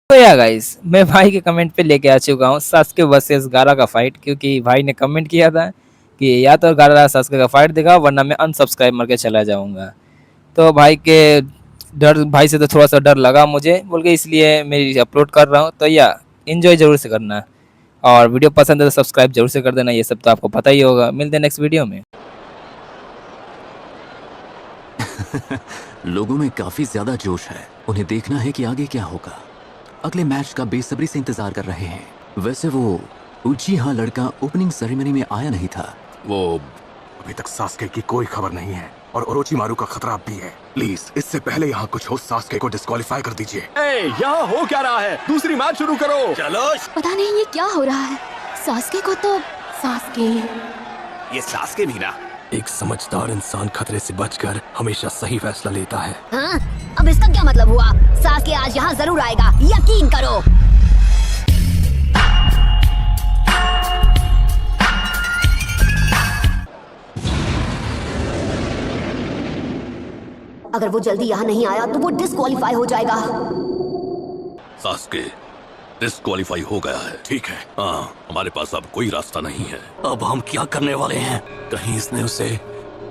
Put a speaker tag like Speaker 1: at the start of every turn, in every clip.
Speaker 1: तो या गाइस मैं भाई के कमेंट पे लेके आ चुका हूँ सास्के वर्सेस गारा का फाइट, क्योंकि भाई ने कमेंट किया था कि या तो गारा सास्के का फाइट दिखाओ वरना मैं अनसब्सक्राइब मार के चला जाऊंगा। तो भाई से तो थोड़ा सा डर लगा मुझे बोल के, इसलिए मैं अपलोड कर रहा हूँ। तो या एंजॉय जरूर से करना, और वीडियो पसंद है तो सब्सक्राइब जरूर से कर देना। ये सब तो आपको पता ही होगा। मिलते हैं नेक्स्ट वीडियो में।
Speaker 2: लोगों में काफी ज्यादा जोश है। उन्हें देखना है कि आगे क्या होगा। अगले मैच का बेसब्री से इंतजार कर रहे हैं। वैसे वो उचिहा लड़का ओपनिंग सेरेमनी में आया नहीं था।
Speaker 3: वो अभी तक सास्के की कोई खबर नहीं है और ओरोचिमारू का खतरा भी है। प्लीज इससे पहले यहाँ कुछ हो, सास्के को डिस्क्वालीफाई कर दीजिए।
Speaker 4: यहाँ हो क्या रहा है? दूसरी मैच शुरू करो।
Speaker 3: चलो।
Speaker 5: पता नहीं ये क्या हो रहा है। सास्के को तो
Speaker 4: ये सास्के भी ना, एक समझदार इंसान खतरे से बचकर हमेशा सही फैसला लेता है।
Speaker 5: हाँ? अब इसका क्या मतलब हुआ? सास्के आज यहाँ जरूर आएगा, यकीन करो। अगर वो जल्दी यहाँ नहीं आया तो वो डिस्क्वालीफाई हो जाएगा।
Speaker 3: सास्के डिस्क्वालीफाई हो गया है। ठीक है, हाँ, हमारे पास अब कोई रास्ता नहीं है।
Speaker 4: अब हम क्या करने वाले हैं? कहीं इसने उसे...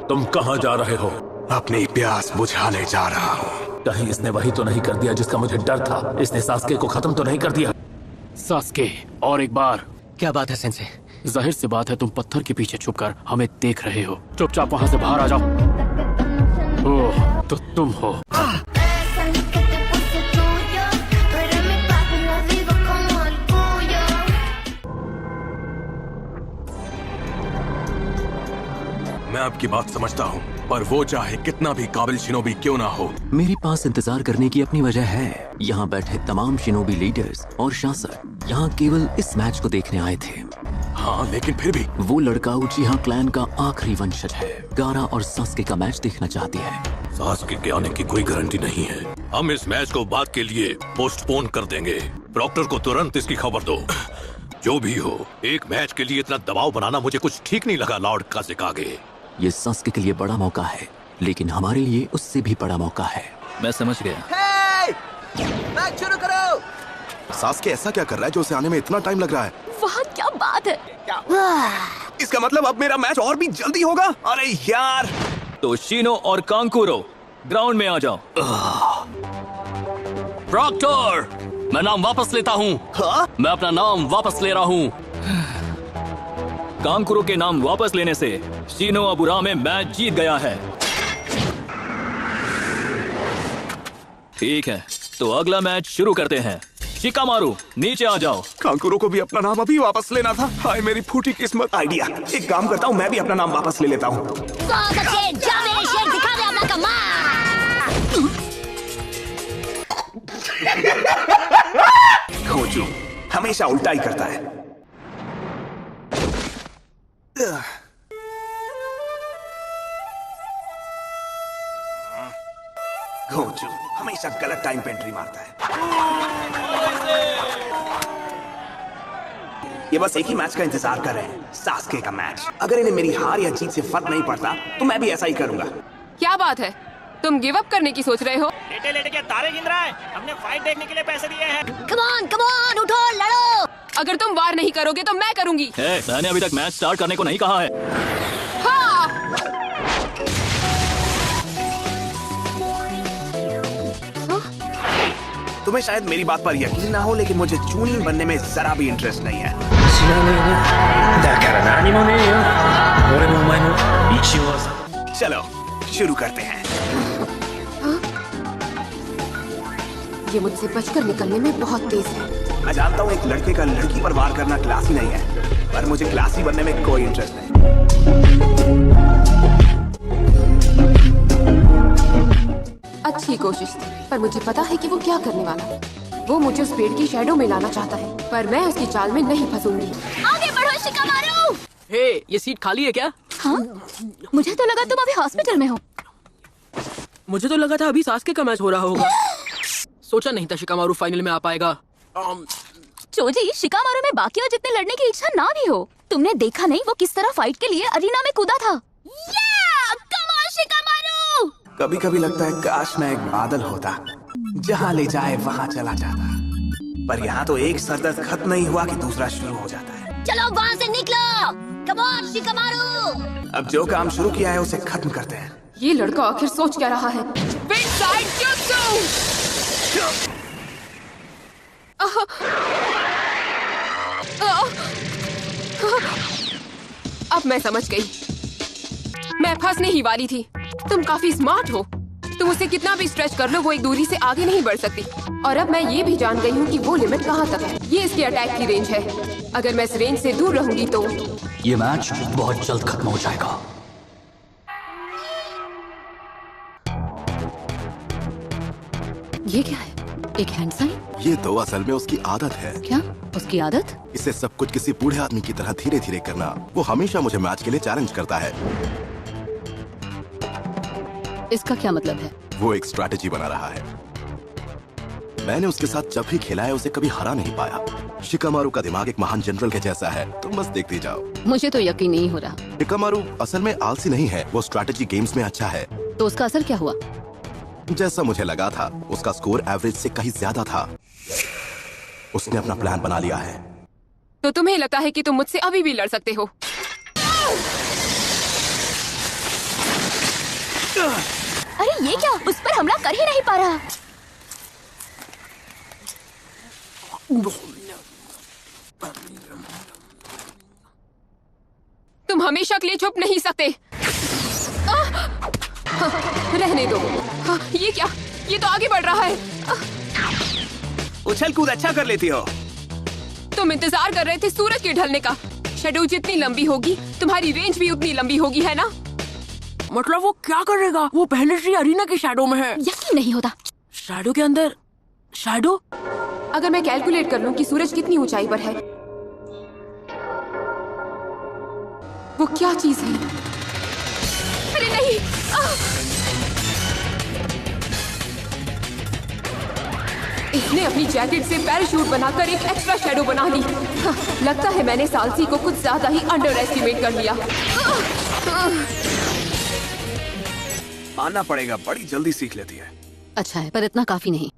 Speaker 3: तुम कहाँ जा रहे हो? अपनी प्यास बुझाने जा रहा हूँ।
Speaker 4: कहीं इसने वही तो नहीं कर दिया जिसका मुझे डर था? इसने सास्के को खत्म तो नहीं कर दिया?
Speaker 6: सास्के, और एक बार।
Speaker 4: क्या बात है सेंसे?
Speaker 6: जाहिर सी बात है तुम पत्थर के पीछे छुपकर हमें देख रहे हो। चुपचाप वहां से बाहर आ जाओ। ओह, तो तुम हो।
Speaker 3: मैं आपकी बात समझता हूँ, पर वो चाहे कितना भी काबिल शिनोबी क्यों ना हो,
Speaker 2: मेरे पास इंतजार करने की अपनी वजह है। यहाँ बैठे तमाम शिनोबी लीडर्स और शासक यहाँ केवल इस मैच को देखने आए थे।
Speaker 3: हाँ, लेकिन फिर भी
Speaker 2: वो लड़का उचिहा क्लैन का आखिरी वंशज है। गारा और सास्के का मैच देखना चाहती है।
Speaker 3: सास्के के आने की कोई गारंटी नहीं है। हम इस मैच को बाद के लिए पोस्टपोन कर देंगे। डॉक्टर को तुरंत इसकी खबर दो। जो भी हो, एक मैच के लिए इतना दबाव बनाना मुझे कुछ ठीक नहीं लगा लॉर्ड काज़ेकागे।
Speaker 2: ये सास्के के लिए बड़ा मौका है, लेकिन हमारे लिए उससे भी बड़ा मौका है।
Speaker 4: मैं समझ गया।
Speaker 7: मैच शुरू करो।
Speaker 3: सास्के ऐसा क्या कर रहा है जो उसे आने में इतना टाइम लग रहा है?
Speaker 5: वहाँ क्या बात है?
Speaker 4: इसका मतलब अब मेरा मैच और भी जल्दी होगा? अरे यार! तो शिनो और कांकुरो ग्राउंड में आ जाओ। प्रॉक्टर, मैं नाम वापस लेता हूँ।
Speaker 7: हाँ?
Speaker 4: मैं अपना नाम वापस ले रहा हूँ। कांकुरो के नाम वापस लेने से शिनो अबुरा में मैच जीत गया है। ठीक है, तो अगला मैच शुरू करते हैं। शिकामारू, नीचे आ जाओ।
Speaker 3: कांकुरो को भी अपना नाम अभी वापस लेना था। हाय मेरी फूटी किस्मत।
Speaker 4: आइडिया, एक काम करता हूँ, मैं भी अपना नाम वापस ले लेता हूँ।
Speaker 5: जा मेरे शेर, दिखा दे अपना कमाल।
Speaker 4: खोजू हमेशा उल्टा ही करता है। खोजू हमेशा गलत टाइम पे एंट्री मारता है। ये बस एक ही मैच का इंतजार कर रहे हैं, सास्के का मैच। अगर इन्हें मेरी हार या जीत से फर्क नहीं पड़ता तो मैं भी ऐसा ही करूंगा।
Speaker 8: क्या बात है, तुम गिव अप करने की सोच रहे हो?
Speaker 9: लेटे लेटे क्या तारे गिन रहा है? हमने फाइट देखने के लिए पैसे दिए हैं।
Speaker 5: कम ऑन, उठो, लड़ो।
Speaker 8: अगर तुम वार नहीं करोगे तो मैं करूंगी।
Speaker 4: मैंने अभी तक मैच स्टार्ट करने को नहीं कहा है।
Speaker 8: हाँ।
Speaker 4: तुम्हें शायद मेरी बात पर यकीन ना हो, लेकिन मुझे चूनी बनने में जरा भी इंटरेस्ट नहीं है। चलो शुरू करते हैं।
Speaker 8: ये मुझसे बचकर निकलने में बहुत तेज है।
Speaker 4: मैं जानता हूँ एक लड़के का लड़की पर वार करना क्लासी नहीं है, पर मुझे क्लासी बनने में कोई इंटरेस्ट नहीं।
Speaker 8: अच्छी कोशिश थी, पर मुझे पता है कि वो क्या करने वाला है। वो मुझे उस पेड़ की शैडो में लाना चाहता है, पर मैं उसकी चाल में नहीं फंसूंगी।
Speaker 5: आगे बढ़ो शिकामारू।
Speaker 6: ये सीट खाली है क्या?
Speaker 5: हाँ? मुझे तो लगा तुम अभी हॉस्पिटल में हो।
Speaker 6: मुझे तो लगा था अभी सास्के का मैच हो रहा होगा। सोचा नहीं था शिकामारू फाइनल में आ पाएगा।
Speaker 5: चोजी, शिकामारू में बाकियों जितने लड़ने की इच्छा ना भी हो, तुमने देखा नहीं वो किस तरह फाइट के लिए अरीना में कूदा था। Come on Shikamaru.
Speaker 4: कभी कभी लगता है काश मैं एक बादल होता, जहाँ ले जाए वहाँ चला जाता।
Speaker 7: पर यहाँ तो एक सरदर्द खत्म नहीं हुआ कि दूसरा शुरू हो जाता है।
Speaker 5: चलो वहाँ से निकलो। Come on Shikamaru.
Speaker 7: अब जो काम शुरू किया है उसे खत्म करते हैं।
Speaker 8: ये लड़का आखिर सोच क्या रहा है? Big side jutsu! अब मैं समझ गई। मैं फंसने ही वाली थी। तुम काफी स्मार्ट हो। तुम उसे कितना भी स्ट्रेच कर लो, वो एक दूरी से आगे नहीं बढ़ सकती। और अब मैं ये भी जान गई हूँ कि वो लिमिट कहाँ तक है। ये इसके अटैक की रेंज है। अगर मैं इस रेंज से दूर रहूंगी तो
Speaker 6: ये मैच बहुत जल्द खत्म हो जाएगा।
Speaker 5: ये क्या है? एक हैंड साइन?
Speaker 10: ये तो असल में उसकी आदत है।
Speaker 5: क्या उसकी आदत?
Speaker 10: इसे सब कुछ किसी बूढ़े आदमी की तरह धीरे धीरे करना। वो हमेशा मुझे मैच के लिए चैलेंज करता है।
Speaker 5: इसका क्या मतलब है?
Speaker 10: वो एक स्ट्रैटेजी बना रहा है। मैंने उसके साथ जब भी खेला है उसे कभी हरा नहीं पाया। शिकामारू का दिमाग एक महान जनरल के जैसा है। तुम बस देखती जाओ।
Speaker 5: मुझे तो यकीन नहीं हो रहा।
Speaker 10: शिकामारू असल में आलसी नहीं है, वो स्ट्रैटेजी गेम्स में अच्छा है।
Speaker 5: तो उसका असर क्या हुआ?
Speaker 10: जैसा मुझे लगा था, उसका स्कोर एवरेज से कहीं ज्यादा था। उसने अपना प्लान बना लिया है।
Speaker 8: तो तुम्हें लगता है कि तुम मुझसे अभी भी लड़ सकते हो?
Speaker 5: अरे ये क्या? उस पर हमला कर ही नहीं पा रहा।
Speaker 8: तुम हमेशा के लिए छुप नहीं सकते। रहने दो। ये क्या? ये तो आगे बढ़ रहा है।
Speaker 7: उछल कूद अच्छा कर लेती हो।
Speaker 8: तुम इंतजार कर रहे थे सूरज के ढलने का। शैडो जितनी लंबी होगी, तुम्हारी रेंज भी उतनी लंबी होगी, है ना?
Speaker 9: मतलब वो क्या करेगा? वो पहले से अरीना के शैडो में है।
Speaker 5: यकीन नहीं होता।
Speaker 9: शैडो के अंदर शैडो?
Speaker 8: अगर मैं कैलकुलेट कर लूं कि सूरज कितनी ऊंचाई पर है, वो क्या चीज है? अरे नहीं! इसने अपनी जैकेट से पैराशूट बनाकर एक एक्स्ट्रा शैडो बना दी। लगता है मैंने सालसी को कुछ ज्यादा ही अंडर एस्टिमेट कर लिया।
Speaker 7: मानना पड़ेगा, बड़ी जल्दी सीख लेती है।
Speaker 5: अच्छा है, पर इतना काफी नहीं।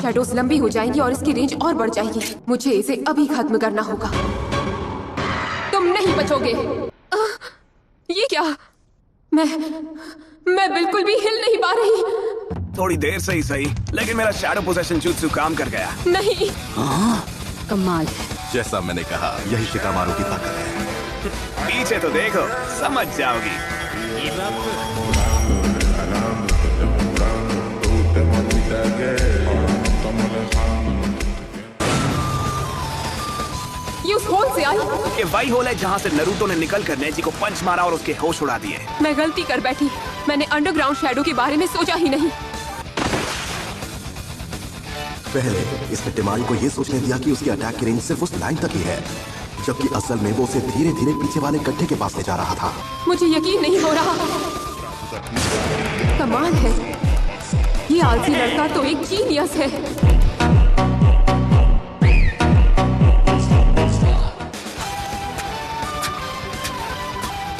Speaker 8: शैडोज लंबी हो जाएंगी और इसकी रेंज और बढ़ जाएगी। मुझे इसे अभी खत्म करना होगा। तुम नहीं बचोगे। ये क्या? मैं बिल्कुल भी हिल नहीं पा रही।
Speaker 7: थोड़ी देर से ही सही, लेकिन मेरा शैडो पोजेशन जुत्सु काम कर गया।
Speaker 8: नहीं।
Speaker 5: कमाल है।
Speaker 10: जैसा मैंने कहा, यही शिकामारू की ताकत है।
Speaker 7: पीछे तो देखो, समझ जाओगी।
Speaker 8: ये उस होल से आई।
Speaker 7: ये वही होल है जहाँ से नारुतो ने निकलकर नेजी को पंच मारा और उसके होश उड़ा दिए।
Speaker 8: मैं गलती कर बैठी। मैंने अंडरग्राउंड शैडो के बारे में सोचा ही नहीं।
Speaker 10: पहले इसने टेमारी को ये सोचने दिया कि उसकी अटैक की रेंज सिर्फ उस लाइन तक ही है, जबकि असल में वो उसे धीरे धीरे पीछे वाले गड्ढे के पास ले जा रहा था।
Speaker 8: मुझे यकीन नहीं हो रहा। कमाल है, ये आलसी लड़का तो एक जीनियस है।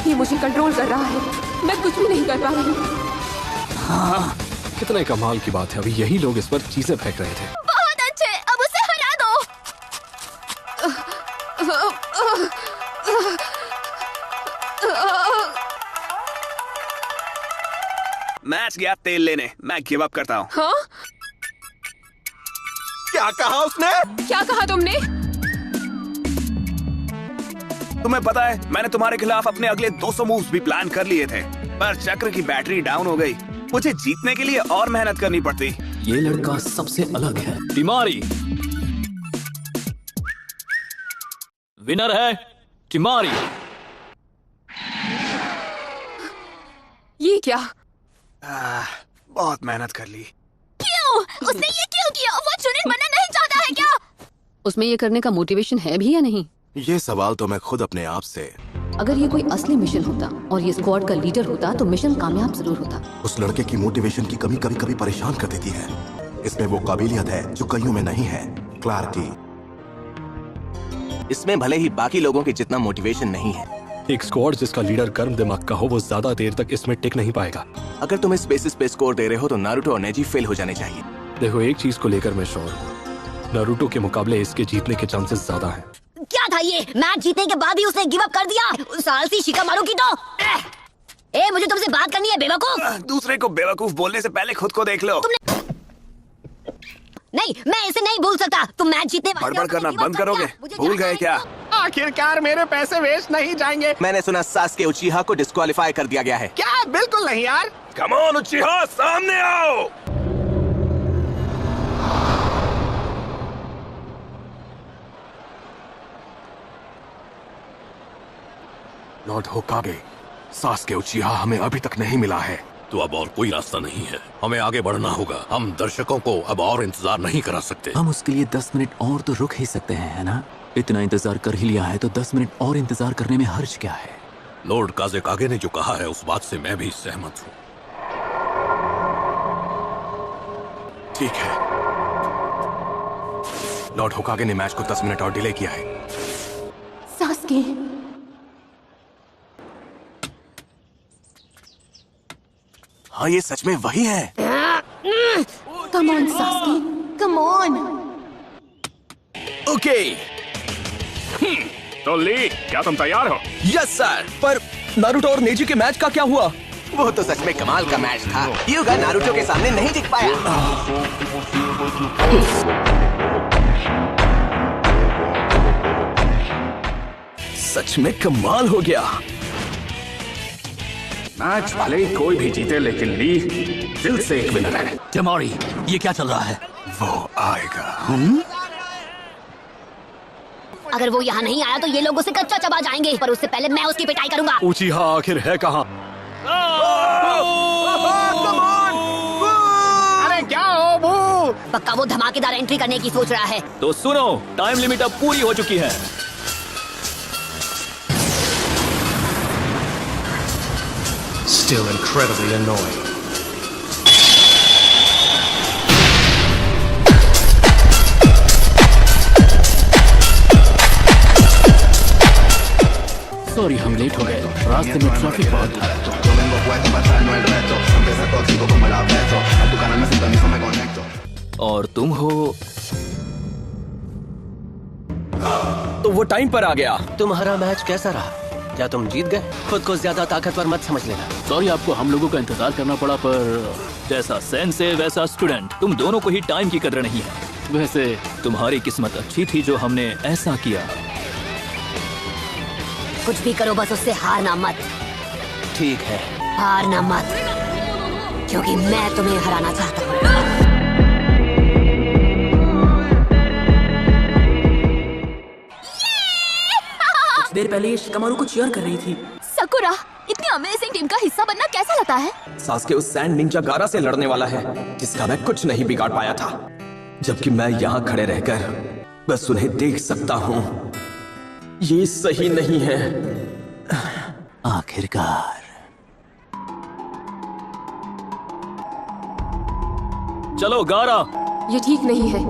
Speaker 8: ये मुझे कंट्रोल कर रहा है। मैं कुछ भी नहीं कर पा रही।
Speaker 6: हाँ, कितने कमाल की बात है। अभी यही लोग इस पर चीजें फेंक रहे थे।
Speaker 5: बहुत अच्छे, अब उसे हरा दो।
Speaker 7: मैच गया तेल लेने। मैं गिव अप करता हूँ।
Speaker 8: हाँ?
Speaker 7: क्या कहा उसने?
Speaker 8: क्या कहा तुमने?
Speaker 7: तुम्हें पता है, मैंने तुम्हारे खिलाफ अपने अगले 200 मूव्स भी प्लान कर लिए थे, पर चक्र की बैटरी डाउन हो गई। मुझे जीतने के लिए और मेहनत करनी पड़ती।
Speaker 6: ये लड़का सबसे अलग है।
Speaker 4: टिमारी विनर है। टिमारी।
Speaker 8: ये क्या?
Speaker 7: बहुत मेहनत कर ली।
Speaker 5: क्यों? उसने ये क्यों किया? वो चुनिन बनना नहीं चाहता है क्या? उसमें ये करने का मोटिवेशन है भी या नहीं?
Speaker 10: ये सवाल तो मैं खुद अपने आप से।
Speaker 5: अगर ये कोई असली मिशन होता और ये स्क्वाड का लीडर होता तो मिशन कामयाब जरूर होता।
Speaker 10: उस लड़के की मोटिवेशन की कमी कभी कभी परेशान कर देती है। इसमें वो काबिलियत है जो कईयों में नहीं है, क्लैरिटी।
Speaker 7: इसमें भले ही बाकी लोगों के जितना मोटिवेशन नहीं है।
Speaker 6: एक स्क्वाड जिसका लीडर गर्म दिमाग का हो, वो ज्यादा देर तक इसमें टिक नहीं पाएगा।
Speaker 7: अगर तुम इस बेसिस पे स्कोर दे रहे हो तो नारुतो और नेजी फेल हो जाने चाहिए।
Speaker 6: देखो, एक चीज को लेकर मैं श्योर हूँ, नारुतो के मुकाबले इसके जीतने के चांसेस ज्यादा हैं।
Speaker 5: क्या था ये? मैच जीतने के बाद भी उसने गिव अप कर दिया। उस सालसी शिकामारू की तो। ए, मुझे तुमसे बात करनी है बेवकूफ।
Speaker 7: दूसरे को बेवकूफ बोलने से पहले खुद को देख लो।
Speaker 5: नहीं, मैं इसे नहीं भूल सकता। तुम मैच जीतने वाले
Speaker 7: बड़बड़
Speaker 5: हो,
Speaker 7: करना
Speaker 5: तुमने
Speaker 7: बंद
Speaker 5: give up कर
Speaker 7: करोगे?
Speaker 5: दिया। मुझे
Speaker 7: भूल
Speaker 5: जाना
Speaker 7: गए
Speaker 5: है।
Speaker 7: क्या?
Speaker 9: आखिरकार मेरे पैसे वेस्ट नहीं जाएंगे।
Speaker 10: मैंने सुना सास्के उचिहा को डिस्क्वालीफाई कर दिया गया है।
Speaker 9: क्या? बिल्कुल नहीं यार।
Speaker 7: कम ऑन उचिहा, सामने आओ।
Speaker 10: लॉर्ड होकागे, सास्के उचिहा हमें अभी तक नहीं मिला है।
Speaker 3: तो अब और कोई रास्ता नहीं है, हमें आगे बढ़ना होगा। हम दर्शकों को अब और इंतजार नहीं करा सकते।
Speaker 2: हम उसके लिए 10 मिनट और तो रुक ही सकते हैं, है ना? इतना इंतजार कर ही लिया है तो 10 मिनट और इंतजार करने में हर्ज क्या है?
Speaker 3: लॉर्ड काज़ेकागे ने जो कहा है उस बात से मैं भी सहमत हूँ।
Speaker 10: ठीक है, लॉर्ड होकागे ने मैच को 10 मिनट और डिले किया है।
Speaker 8: सास्के,
Speaker 10: हाँ, ये सच में वही है।
Speaker 8: Come on Sasuke, come on.
Speaker 7: Okay.
Speaker 9: तो ली, क्या तुम तैयार हो?
Speaker 4: Yes sir. पर नारुतो और नेजी के मैच का क्या हुआ?
Speaker 10: वो तो सच में कमाल का मैच था। यूगा नारुतो के सामने नहीं टिक पाया।
Speaker 4: सच में कमाल हो गया।
Speaker 9: मैच भले ही कोई भी जीते, लेकिन ली दिल से एक विनर है।
Speaker 2: टेमोरी, ये क्या चल रहा है?
Speaker 10: वो आएगा।
Speaker 5: अगर वो यहाँ नहीं आया तो ये लोग उसे कच्चा चबा जाएंगे, पर उससे पहले मैं उसकी पिटाई करूंगा।
Speaker 6: उचिहा आखिर है कहाँ?
Speaker 9: अरे क्या हो वो?
Speaker 5: पक्का वो धमाकेदार एंट्री करने की सोच रहा है।
Speaker 4: तो सुनो, टाइम लिमिट अब पूरी हो चुकी है।
Speaker 6: Still incredibly annoying. सॉरी, हम लेट हो गए। रास्ते में ट्रैफिक बहुत था।
Speaker 4: और तुम हो? तो वो टाइम पर आ गया।
Speaker 11: तुम्हारा मैच कैसा रहा? क्या तुम जीत गए? खुद को ज्यादा ताकतवर मत समझ लेना।
Speaker 6: सॉरी, आपको हम लोगों का इंतजार करना पड़ा, पर
Speaker 4: जैसा सेंसे वैसा स्टूडेंट, तुम दोनों को ही टाइम की कदर नहीं है।
Speaker 6: वैसे
Speaker 4: तुम्हारी किस्मत अच्छी थी जो हमने ऐसा किया।
Speaker 5: कुछ भी करो, बस उससे हारना मत।
Speaker 11: ठीक है,
Speaker 5: हारना मत, क्योंकि मैं तुम्हें हराना चाहता हूँ।
Speaker 11: देर पहले ये शिकामारू को चीयर कर रही थी।
Speaker 5: सकुरा, इतनी अमेजिंग टीम का हिस्सा बनना कैसा लगता है?
Speaker 4: सास्के उस सैंड निंजा गारा से लड़ने वाला है, जिसका मैं कुछ नहीं बिगाड़ पाया था, जबकि मैं यहाँ खड़े रहकर बस उन्हें देख सकता हूँ। ये सही नहीं है।
Speaker 2: आखिरकार
Speaker 4: चलो गारा।
Speaker 8: ये ठीक नहीं है।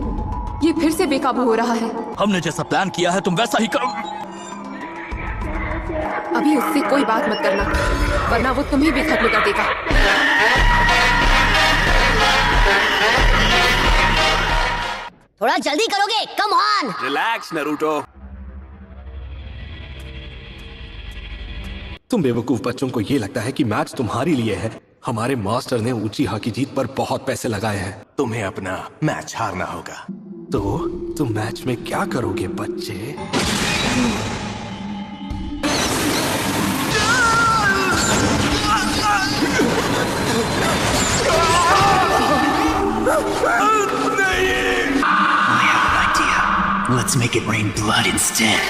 Speaker 8: ये फिर से बेकाबू हो रहा है।
Speaker 2: हमने जैसा प्लान किया है तुम वैसा ही करो।
Speaker 8: अभी उससे कोई बात मत करना, वरना वो तुम्हें भी खत्म कर देगा।
Speaker 5: थोड़ा जल्दी करोगे? Come on.
Speaker 7: Relax Naruto.
Speaker 6: तुम बेवकूफ बच्चों को ये लगता है कि मैच तुम्हारे लिए है। हमारे मास्टर ने उचिहा की जीत पर बहुत पैसे लगाए हैं।
Speaker 10: तुम्हें अपना मैच हारना होगा।
Speaker 6: तो तुम मैच में क्या करोगे बच्चे?
Speaker 11: Let's make it rain blood instead.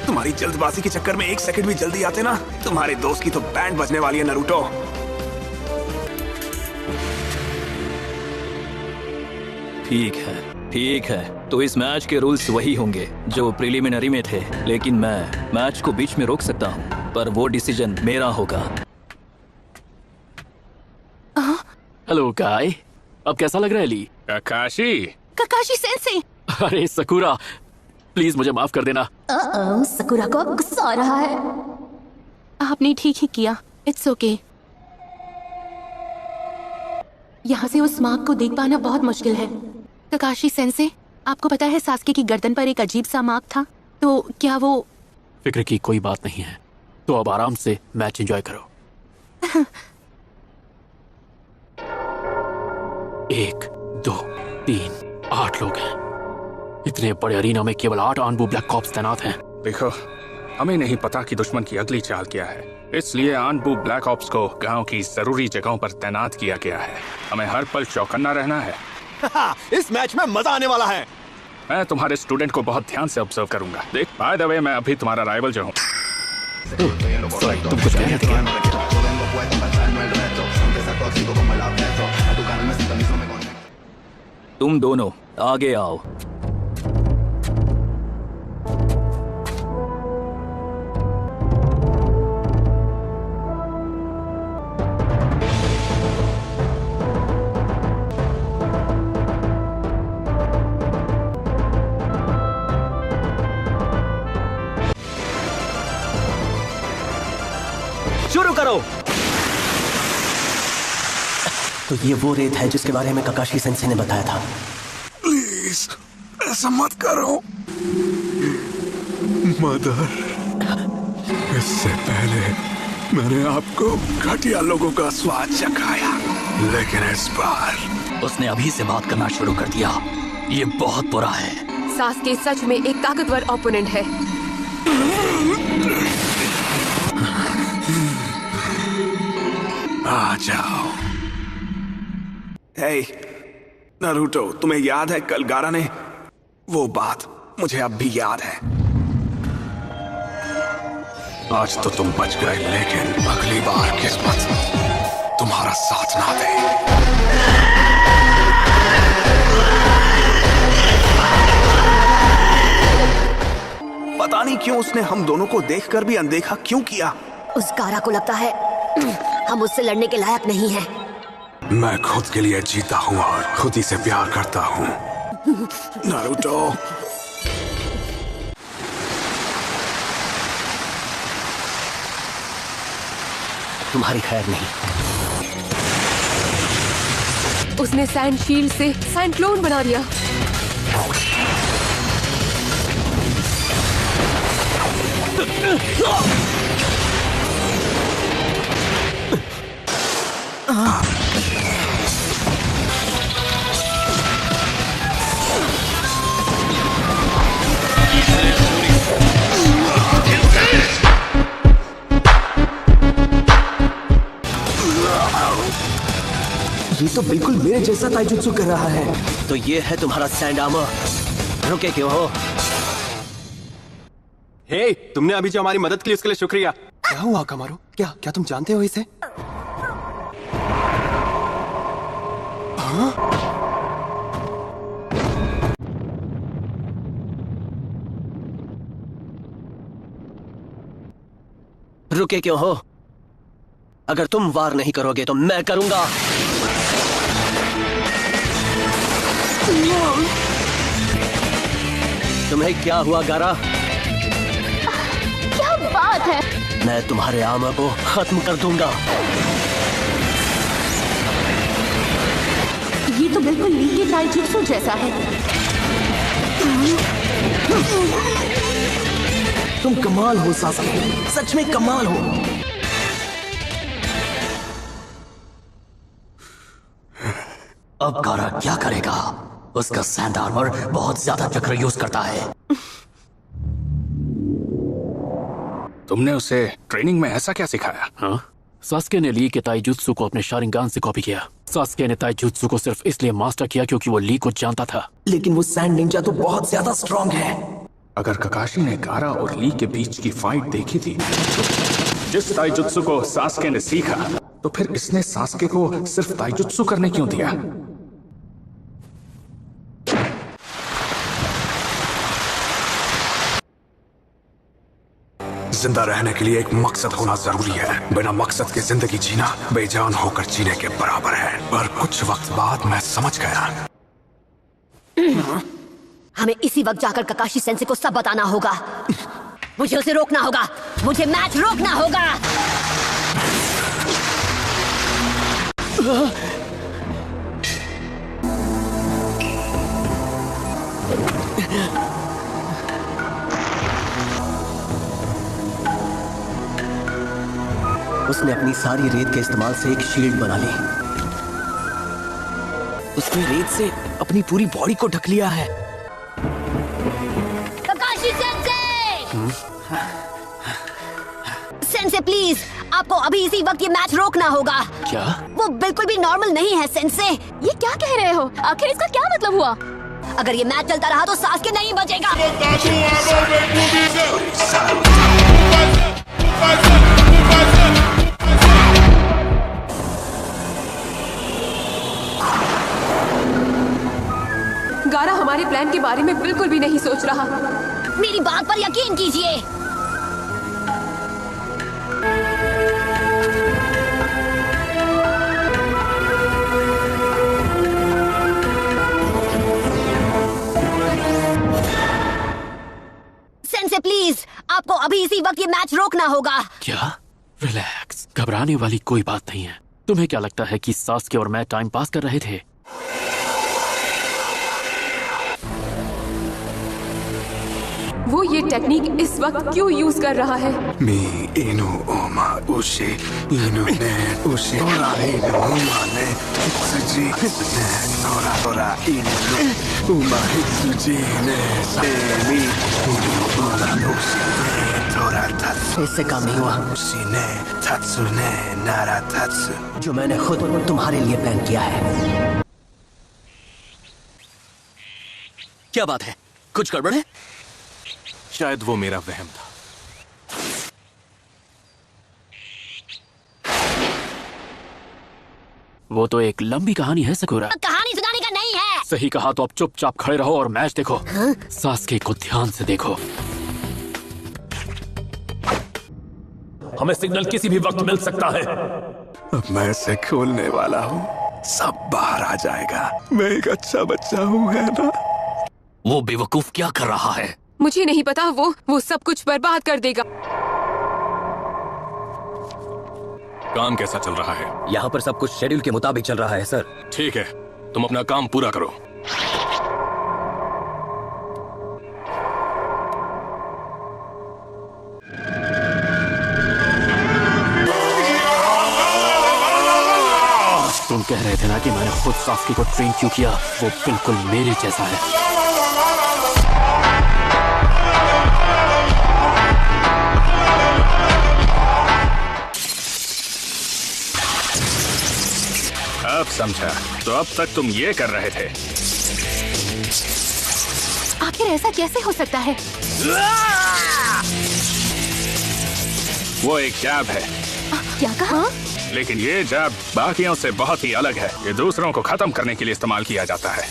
Speaker 7: तुम्हारी जल्दबाजी के चक्कर में एक सेकंड भी जल्दी आते ना, तुम्हारे दोस्त की तो बैंड बजने वाली है नारुतो।
Speaker 4: ठीक है,
Speaker 12: ठीक है, तो इस मैच के रूल्स वही होंगे जो प्रिलिमिनरी में थे, लेकिन मैं मैच को बीच में रोक सकता हूँ, पर वो डिसीजन मेरा होगा।
Speaker 6: हेलो गाय, अब कैसा लग रहा है ली?
Speaker 5: ककाशी सेंसे।
Speaker 6: अरे सकुरा, प्लीज मुझे माफ कर देना।
Speaker 5: सकुरा को अब गुस्सा आ रहा है। आपने ठीक ही किया। It's okay. यहाँ से उस मार्क को देख पाना बहुत मुश्किल है। ककाशी सेंसे, आपको पता है सास्के की गर्दन पर एक अजीब सा मार्क था, तो क्या वो?
Speaker 6: फिक्र की कोई बात नहीं है, तो अब आराम से मैच एंजॉय करो। 1, 2, 3, 8 लोग हैं। इतने बड़े अरीना में केवल 8 आनबू ब्लैक कॉप्स तैनात हैं।
Speaker 13: देखो, हमें नहीं पता कि दुश्मन की अगली चाल क्या है, इसलिए आनबू ब्लैक ऑप्स को गांव की जरूरी जगहों पर तैनात किया गया है। हमें हर पल चौकन्ना रहना है।
Speaker 10: इस मैच में मजा आने वाला है।
Speaker 13: मैं तुम्हारे स्टूडेंट को बहुत ध्यान से ऑब्जर्व करूंगा। देख, बाय द वे, मैं अभी तुम्हारा राइवल जो हूँ।
Speaker 6: तुम कुछ कह रहे थे क्या?
Speaker 12: तुम दोनों आगे आओ।
Speaker 11: शुरू करो। तो ये वो रेत है जिसके बारे में ककाशी सेंसे ने बताया था।
Speaker 7: प्लीज ऐसा मत करो मदर। इससे पहले मैंने आपको घटिया लोगों का स्वाद चखाया, लेकिन इस बार
Speaker 12: उसने अभी से बात करना शुरू कर दिया। ये बहुत बुरा है।
Speaker 8: सास्के सच में एक ताकतवर ओपोनेंट है।
Speaker 7: आ जाओ। हे नारुतो, तुम्हें याद है कल गारा ने वो बात? मुझे अब भी याद है। आज तो तुम बच गए, लेकिन अगली बार किस्मत तुम्हारा साथ ना दे। पता नहीं क्यों उसने हम दोनों को देखकर भी अनदेखा क्यों किया।
Speaker 5: उस गारा को लगता है हम उससे लड़ने के लायक नहीं हैं।
Speaker 7: मैं खुद के लिए जीता हूँ और खुद ही से प्यार करता हूँ। नारुतो,
Speaker 11: तुम्हारी खैर नहीं।
Speaker 8: उसने सैंड शील्ड से सैंड क्लोन बना दिया।
Speaker 4: ये तो बिल्कुल मेरे जैसा ताइजुत्सु कर रहा है।
Speaker 11: तो ये है तुम्हारा सैंड आर्मर। रुके क्यों हो?
Speaker 4: हे, तुमने अभी जो हमारी मदद की उसके लिए शुक्रिया। क्या हुआ कमारो? क्या तुम जानते हो इसे? हाँ?
Speaker 11: रुके क्यों हो? अगर तुम वार नहीं करोगे तो मैं करूंगा। तुम्हें क्या हुआ गारा?
Speaker 5: क्या बात है?
Speaker 11: मैं तुम्हारे आर्मर को खत्म कर दूंगा।
Speaker 5: ये तो बिल्कुल ली के ताइजुत्सु जैसा है।
Speaker 4: तुम कमाल हो सास्के, सच में कमाल हो।
Speaker 12: अब गारा क्या करेगा? उसका सैंड आर्मर बहुत ज्यादा चक्र यूज करता है।
Speaker 13: तुमने उसे ट्रेनिंग में ऐसा क्या सिखाया?
Speaker 6: हाँ, सास्के ने ली के ताइजुत्सु को अपने शारिंगान से कॉपी किया। सास्के ने ताइजुत्सु को सिर्फ इसलिए मास्टर किया क्योंकि वो ली को जानता था।
Speaker 4: लेकिन वो सैंड निंजा तो बहुत ज्यादा स्ट्रांग है।
Speaker 13: अगर ककाशी ने गारा और ली के बीच की फाइट देखी थी, तो जिस ताइजुत्सु को सास्के ने सीखा, तो फिर इसने सास्के को सिर्फ ताइजुत्सु करने क्यों दिया?
Speaker 14: जिंदा रहने के लिए एक मकसद होना जरूरी है। बिना मकसद के जिंदगी जीना बेजान होकर जीने के बराबर है। पर कुछ वक्त बाद मैं समझ गया।
Speaker 15: हमें इसी वक्त जाकर ककाशी सेंसे को सब बताना होगा। मुझे उसे रोकना होगा। मुझे मैच रोकना होगा।
Speaker 11: उसने अपनी सारी रेत के इस्तेमाल से एक शील्ड बना ली। उसने रेत से अपनी पूरी बॉडी को ढक लिया है।
Speaker 15: ककाशी सेंसे! सेंसे प्लीज, आपको अभी इसी वक्त ये मैच रोकना होगा।
Speaker 6: क्या?
Speaker 15: वो बिल्कुल भी नॉर्मल नहीं है सेंसे।
Speaker 5: ये क्या कह रहे हो? आखिर इसका क्या मतलब हुआ?
Speaker 15: अगर ये मैच चलता रहा तो सासके नहीं बचेगा।
Speaker 8: गारा हमारे प्लान के बारे में बिल्कुल भी नहीं सोच रहा।
Speaker 15: मेरी बात पर यकीन कीजिए। सेंसे प्लीज, आपको अभी इसी वक्त ये मैच रोकना होगा।
Speaker 6: क्या? रिलैक्स, घबराने वाली कोई बात नहीं है। तुम्हें क्या लगता है कि सास्के और मैं टाइम पास कर रहे थे?
Speaker 8: वो ये टेक्निक इस वक्त क्यों यूज कर रहा है?
Speaker 14: मी इनु ओमा उशे इनु ने उशे ओरा इनु ओमा ने सुजी ने ओरा इनु ओमा सुजी ने सेमी इनु ओरा उशे ओरा तात्सु।
Speaker 11: इससे काम नहीं हुआ।
Speaker 14: उशी ने तात्सु ने नारा तात्सु,
Speaker 11: जो मैंने खुद तुम्हारे लिए प्लान किया है।
Speaker 2: क्या बात है? कुछ गड़बड़ है?
Speaker 10: शायद वो मेरा वहम था।
Speaker 6: वो तो एक लंबी कहानी है सकुरा।
Speaker 15: कहानी सुनाने का नहीं है।
Speaker 6: सही कहा तो अब चुपचाप खड़े रहो और मैच देखो। सास्के को ध्यान से देखो।
Speaker 3: हमें सिग्नल किसी भी वक्त मिल सकता है।
Speaker 14: अब मैं इसे खोलने वाला हूँ, सब बाहर आ जाएगा। मैं एक अच्छा बच्चा हूँ, है ना?
Speaker 3: वो बेवकूफ क्या कर रहा है?
Speaker 8: मुझे नहीं पता। वो सब कुछ बर्बाद कर देगा।
Speaker 3: काम कैसा चल रहा है?
Speaker 11: यहाँ पर सब कुछ शेड्यूल के मुताबिक चल रहा है सर।
Speaker 3: ठीक है, तुम अपना काम पूरा करो।
Speaker 6: तुम कह रहे थे ना कि मैंने खुद सास्के को ट्रेन क्यों किया? वो बिल्कुल मेरे जैसा है।
Speaker 13: अब समझा। तो अब तक तुम ये कर रहे थे।
Speaker 5: आखिर ऐसा कैसे हो सकता है?
Speaker 13: वो एक जैब है।
Speaker 5: क्या कहा?
Speaker 13: लेकिन ये जैब बाकियों से बहुत ही अलग है। ये दूसरों को खत्म करने के लिए इस्तेमाल किया जाता है।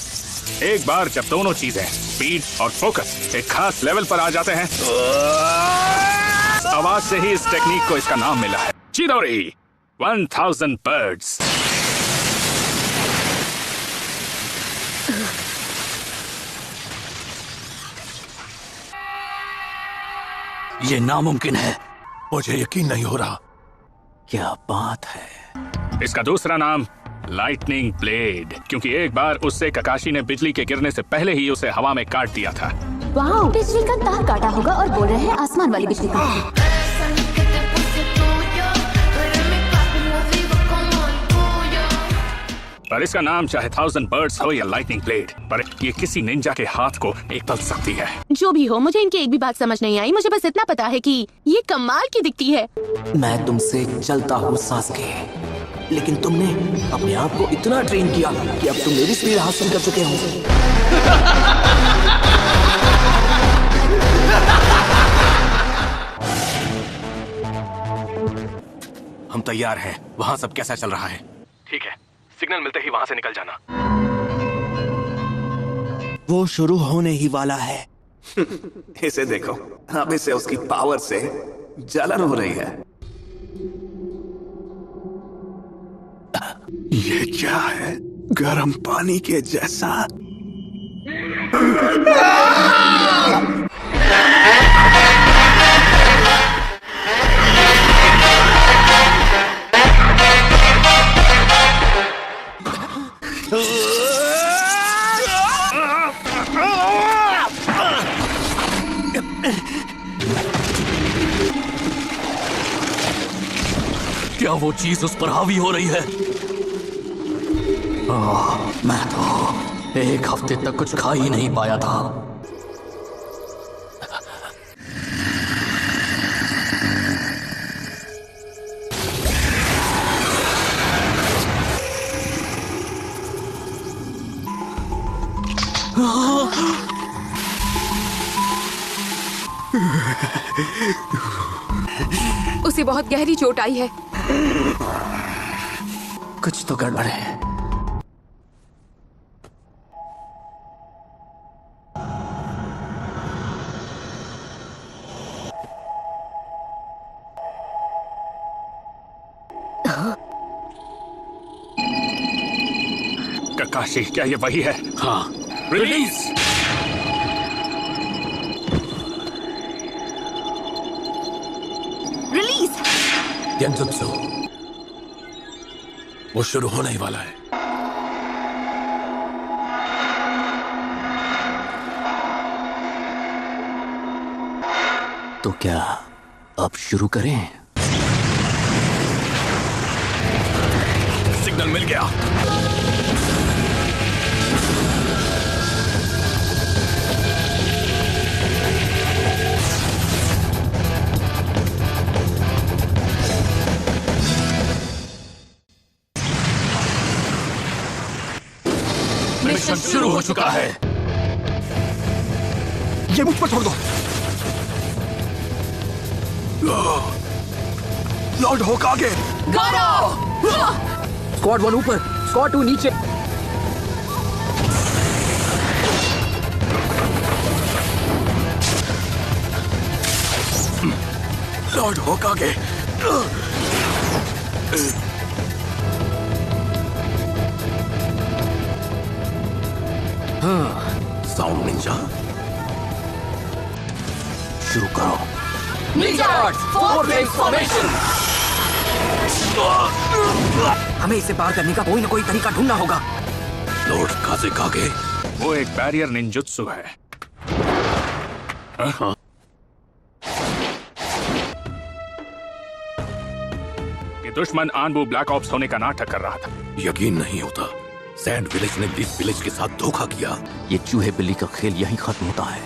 Speaker 13: एक बार जब दोनों चीजें स्पीड और फोकस एक खास लेवल पर आ जाते हैं, आवाज से ही इस टेक्निक को इसका नाम मिला है। चिदोरी 1000 बर्ड्स।
Speaker 3: ये नामुमकिन है। मुझे यकीन नहीं हो रहा।
Speaker 2: क्या बात है?
Speaker 13: इसका दूसरा नाम लाइटनिंग ब्लेड, क्योंकि एक बार उससे ककाशी ने बिजली के गिरने से पहले ही उसे हवा में काट दिया था।
Speaker 5: वाह, बिजली का तार काटा होगा और बोल रहे हैं आसमान वाली बिजली का।
Speaker 13: पर इसका नाम चाहे 1000 बर्ड्स हो या लाइटनिंग ब्लेड, पर ये किसी निंजा के हाथ को एक बल सकती है।
Speaker 16: जो भी हो, मुझे इनकी एक भी बात समझ नहीं आई। मुझे बस इतना पता है कि ये कमाल की दिखती है।
Speaker 11: मैं तुमसे चलता हूँ सास्के, लेकिन तुमने अपने आप को इतना ट्रेन किया कि अब तुम मेरी स्पीड हासिल कर चुके हो।
Speaker 10: हम तैयार हैं। वहाँ सब कैसा चल रहा है?
Speaker 3: ठीक है, सिग्नल मिलते ही वहाँ से निकल जाना।
Speaker 17: वो शुरू होने ही वाला है।
Speaker 7: इसे देखो, अब इसे उसकी पावर से
Speaker 14: जलन हो रही है। ये क्या है? गर्म पानी के जैसा।
Speaker 12: क्या वो चीज उस पर हावी हो रही है? मैं तो एक हफ्ते तक कुछ खा ही नहीं पाया था।
Speaker 8: उसे बहुत गहरी चोट आई है।
Speaker 11: कुछ तो गड़बड़ है।
Speaker 13: ककाशी, क्या ये वही है?
Speaker 6: हाँ।
Speaker 13: रिलीज।
Speaker 5: रिलीज।
Speaker 3: गेंजुत्सु वो शुरू होने ही वाला है।
Speaker 2: तो क्या अब शुरू करें?
Speaker 3: सिग्नल मिल गया।
Speaker 12: मिशन शुरू हो चुका है।
Speaker 4: ये मुझ पर छोड़ दो।
Speaker 14: लॉर्ड होकागे।
Speaker 11: स्क्वाड 1 ऊपर, स्क्वाड 2 नीचे।
Speaker 14: लॉर्ड होकागे।
Speaker 3: साउंड निंजा
Speaker 2: शुरू करो।
Speaker 11: हमें इसे पार करने का कोई ना कोई तरीका ढूंढना होगा।
Speaker 3: लॉर्ड काज़ेकागे।
Speaker 13: वो एक बैरियर निंजुत्सु है। हाँ? ये दुश्मन आनबू ब्लैक ऑप्स होने का नाटक कर रहा था।
Speaker 3: यकीन नहीं होता सैंड विलेज ने लीफ विलेज के साथ धोखा किया।
Speaker 2: ये चूहे बिल्ली का खेल यहीं खत्म होता है।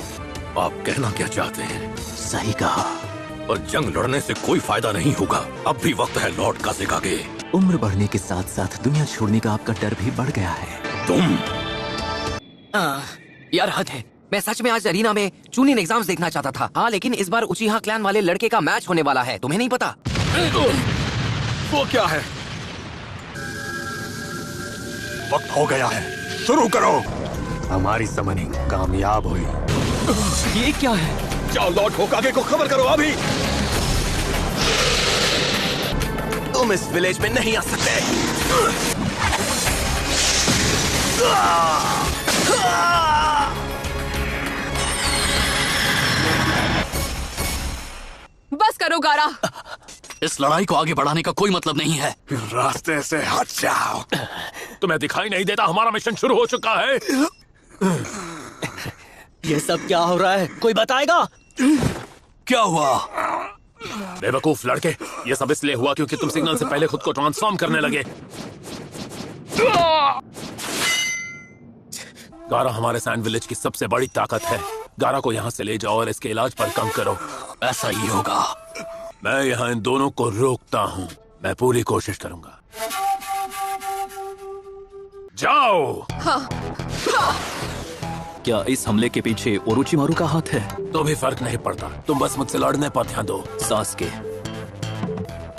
Speaker 3: आप कहना क्या चाहते हैं?
Speaker 2: सही कहा।
Speaker 3: और जंग लड़ने से कोई फायदा नहीं होगा। अब भी वक्त है लॉर्ड काज़ेकागे।
Speaker 2: उम्र बढ़ने के साथ साथ दुनिया छोड़ने का आपका डर भी बढ़ गया है।
Speaker 3: तुम
Speaker 11: यार हद है। मैं सच में आज अरीना में चूनिन एग्जाम्स देखना चाहता था। हाँ, लेकिन इस बार उचिहा क्लैन वाले लड़के का मैच होने वाला है। तुम्हें नहीं पता?
Speaker 14: वो क्या है? वक्त हो गया है, शुरू करो। हमारी समनिंग कामयाब हुई।
Speaker 11: ये क्या है?
Speaker 14: जाओ लॉर्ड होकागे को खबर करो अभी।
Speaker 4: तुम इस विलेज में नहीं आ सकते।
Speaker 8: बस करो गारा।
Speaker 12: इस लड़ाई को आगे बढ़ाने का कोई मतलब नहीं है।
Speaker 14: रास्ते से हट जाओ।
Speaker 3: तुम्हें दिखाई नहीं देता हमारा मिशन शुरू हो चुका है?
Speaker 11: ये सब क्या हो रहा है? कोई बताएगा?
Speaker 12: क्या हुआ?
Speaker 3: बेवकूफ लड़के, ये सब इसलिए हुआ क्योंकि तुम सिग्नल से पहले खुद को ट्रांसफॉर्म करने लगे। गारा हमारे सैंड विलेज की सबसे बड़ी ताकत है। गारा को यहाँ से ले जाओ और इसके इलाज पर कम करो।
Speaker 12: ऐसा ही होगा।
Speaker 3: मैं यहाँ इन दोनों को रोकता हूँ। मैं पूरी कोशिश करूंगा। जाओ।
Speaker 12: क्या इस हमले के पीछे ओरोचिमारू का हाथ है?
Speaker 3: तो भी फर्क नहीं पड़ता। तुम बस मुझसे लड़ने पर ध्यान दो।
Speaker 12: सास्के,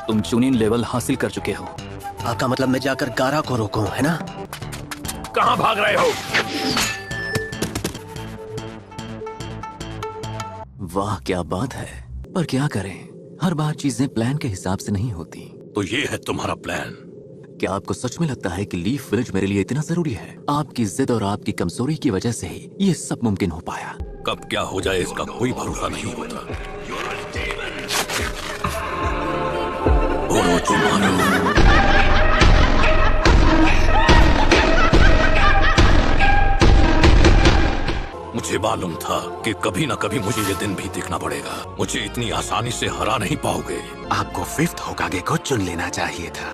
Speaker 12: तुम चुनिन लेवल हासिल कर चुके हो।
Speaker 11: आपका मतलब मैं जाकर गारा को रोकूं, है ना?
Speaker 3: कहाँ भाग रहे हो?
Speaker 2: वाह क्या बात है। पर क्या करें, हर बार चीजें प्लान के हिसाब से नहीं होती।
Speaker 3: तो ये है तुम्हारा प्लान?
Speaker 2: क्या आपको सच में लगता है कि लीफ विलेज मेरे लिए इतना जरूरी है? आपकी जिद और आपकी कमजोरी की वजह से ही ये सब मुमकिन हो पाया।
Speaker 3: कब क्या हो जाए इसका कोई भरोसा नहीं होता। मुझे मालूम था कि कभी न कभी मुझे ये दिन भी देखना पड़ेगा। मुझे इतनी आसानी से हरा नहीं पाओगे।
Speaker 14: आपको 5th होकागे को चुन लेना चाहिए था।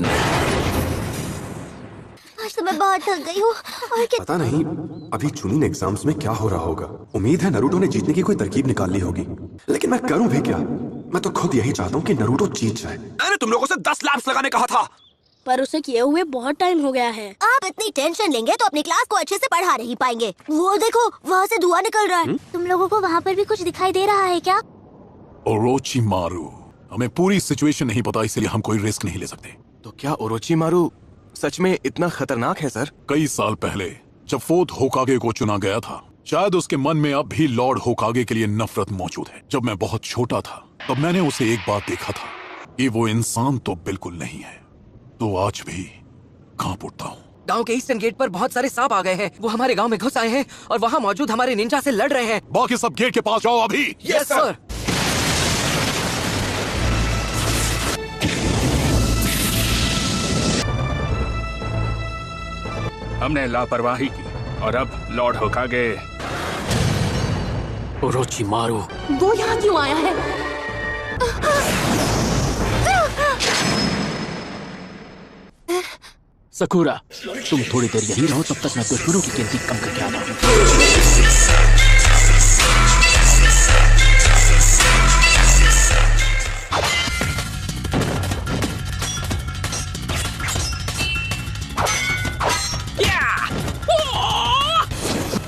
Speaker 15: आज तो मैं बहुत थक गई हूँ और
Speaker 17: पता नहीं अभी चुनिन एग्जाम्स में क्या हो रहा होगा। उम्मीद है नरूटो ने जीतने की कोई तरकीब निकाल ली होगी, लेकिन मैं करूँ भी क्या? मैं तो खुद यही चाहता हूँ कि नरूटो जीत जाए।
Speaker 4: मैंने तुम लोगों से 10 लैप्स लगाने कहा था,
Speaker 18: पर उसे किए हुए बहुत टाइम हो गया है।
Speaker 15: आप इतनी टेंशन लेंगे तो अपनी क्लास को अच्छे से पढ़ा नहीं पाएंगे। वो देखो वहाँ से धुआं निकल रहा है। तुम लोगों को वहाँ पर भी कुछ दिखाई दे रहा है क्या?
Speaker 13: ओरोचिमारू, हमें पूरी सिचुएशन नहीं पता, इसलिए हम कोई रिस्क नहीं ले सकते।
Speaker 10: तो क्या ओरोचिमारू सच में इतना खतरनाक है सर?
Speaker 13: कई साल पहले जब 4th होकागे को चुना गया था, शायद उसके मन में अब भी लॉर्ड होकागे के लिए नफरत मौजूद है। जब मैं बहुत छोटा था तब मैंने उसे एक बार देखा था कि वो इंसान तो बिल्कुल नहीं है, तो आज भी कांप उठता हूँ।
Speaker 11: गांव के ईस्टर्न गेट पर बहुत सारे सांप आ गए हैं। वो हमारे गांव में घुस आए हैं और वहाँ मौजूद हमारे निंजा से लड़ रहे हैं।
Speaker 13: बाकी सब गेट के पास जाओ अभी।
Speaker 11: Yes sir.
Speaker 13: हमने लापरवाही की और अब लॉर्ड होकागे।
Speaker 6: ओरोचिमारू,
Speaker 16: वो यहाँ क्यों आया है?
Speaker 6: सकुरा, तुम थोड़ी देर यहीं रहो, तब तक मैं दुश्मनों की गिनती कम करके आता हूँ।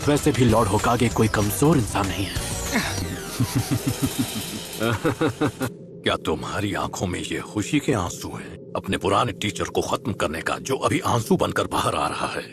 Speaker 6: वैसे भी लॉर्ड होकागे कोई कमजोर इंसान नहीं है।
Speaker 3: क्या तुम्हारी आंखों में ये खुशी के आंसू हैं? अपने पुराने टीचर को खत्म करने का, जो अभी आंसू बनकर बाहर आ रहा है।